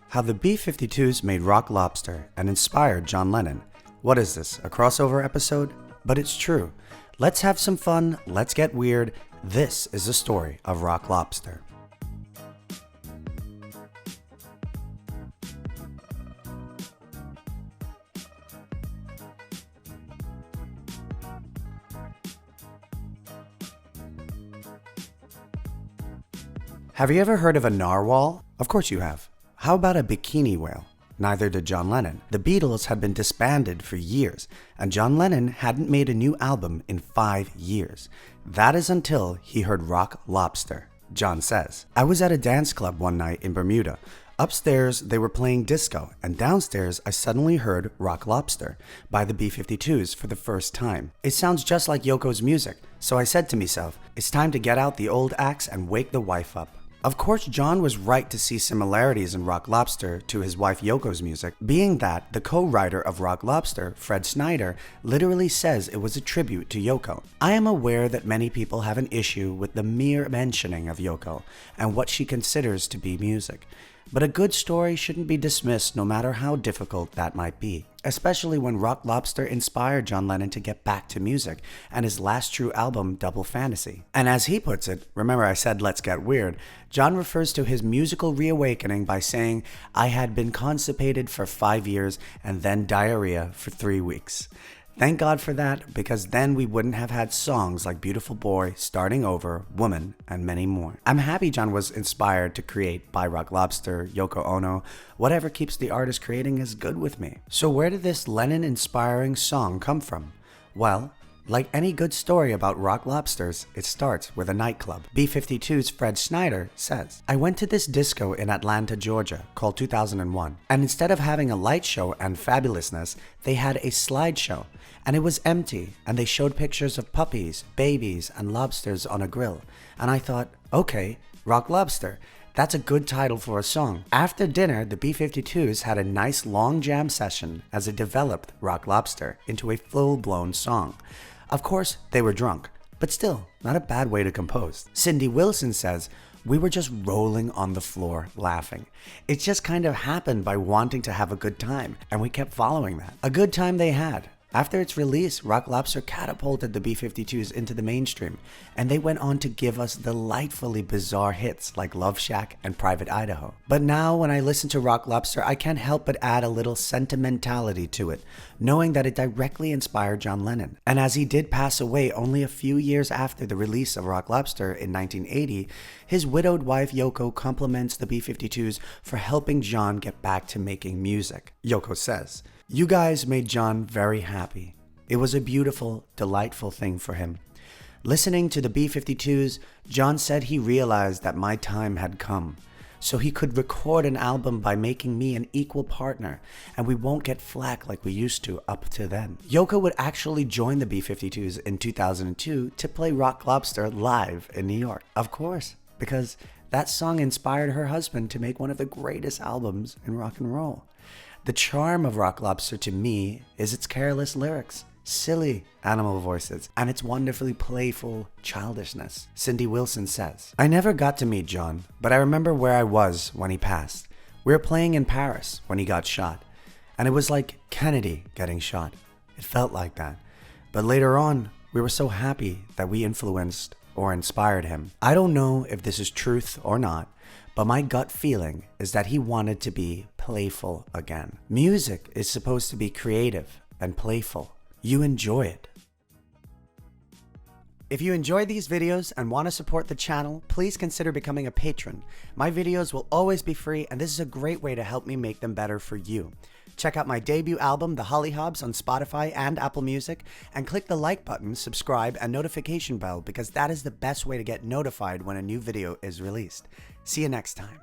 How the B-52's made Rock Lobster and inspired John Lennon. What is this, a crossover episode? But it's true. Let's have some fun, let's get weird. This is the story of Rock Lobster. Have you ever heard of a narwhal? Of course you have. How about a bikini whale? Neither did John Lennon. The Beatles had been disbanded for years, and John Lennon hadn't made a new album in 5 years. That is until he heard Rock Lobster. John says, "I was at a dance club one night in Bermuda. Upstairs, they were playing disco, and downstairs, I suddenly heard Rock Lobster by the B-52's for the first time. It sounds just like Yoko's music, so I said to myself, it's time to get out the old axe and wake the wife up." Of course, John was right to see similarities in Rock Lobster to his wife Yoko's music, being that the co-writer of Rock Lobster, Fred Schneider, literally says it was a tribute to Yoko. I am aware that many people have an issue with the mere mentioning of Yoko and what she considers to be music. But a good story shouldn't be dismissed no matter how difficult that might be, especially when Rock Lobster inspired John Lennon to get back to music and his last true album, Double Fantasy. And as he puts it, remember I said let's get weird, John refers to his musical reawakening by saying, "I had been constipated for 5 years and then diarrhea for 3 weeks. Thank God for that, because then we wouldn't have had songs like Beautiful Boy, Starting Over, Woman, and many more." I'm happy John was inspired to create by Rock Lobster, Yoko Ono. Whatever keeps the artist creating is good with me. So where did this Lennon-inspiring song come from? Well, like any good story about Rock Lobsters, it starts with a nightclub. B-52's Fred Schneider says, "I went to this disco in Atlanta, Georgia, called 2001, and instead of having a light show and fabulousness, they had a slideshow. And it was empty, and they showed pictures of puppies, babies, and lobsters on a grill. And I thought, okay, Rock Lobster. That's a good title for a song." After dinner, the B-52's had a nice long jam session as it developed Rock Lobster into a full-blown song. Of course, they were drunk, but still, not a bad way to compose. Cindy Wilson says, "We were just rolling on the floor laughing. It just kind of happened by wanting to have a good time, and we kept following that." A good time they had. After its release, Rock Lobster catapulted the B-52's into the mainstream, and they went on to give us delightfully bizarre hits like Love Shack and Private Idaho. But now when I listen to Rock Lobster, I can't help but add a little sentimentality to it, knowing that it directly inspired John Lennon. And as he did pass away only a few years after the release of Rock Lobster in 1980, his widowed wife Yoko compliments the B-52's for helping John get back to making music. Yoko says, "You guys made John very happy. It was a beautiful, delightful thing for him. Listening to the B-52's, John said he realized that my time had come, so he could record an album by making me an equal partner, and we won't get flack like we used to up to then." Yoko would actually join the B-52's in 2002 to play Rock Lobster live in New York. Of course, because that song inspired her husband to make one of the greatest albums in rock and roll. The charm of Rock Lobster to me is its careless lyrics, silly animal voices, and its wonderfully playful childishness. Cindy Wilson says, "I never got to meet John, but I remember where I was when he passed. We were playing in Paris when he got shot, and it was like Kennedy getting shot. It felt like that. But later on, we were so happy that we influenced or inspired him. I don't know if this is truth or not, but my gut feeling is that he wanted to be playful again. Music is supposed to be creative and playful. You enjoy it." If you enjoy these videos and want to support the channel, please consider becoming a patron. My videos will always be free, and this is a great way to help me make them better for you. Check out my debut album, The HollyHobs, on Spotify and Apple Music, and click the like button, subscribe, and notification bell, because that is the best way to get notified when a new video is released. See you next time.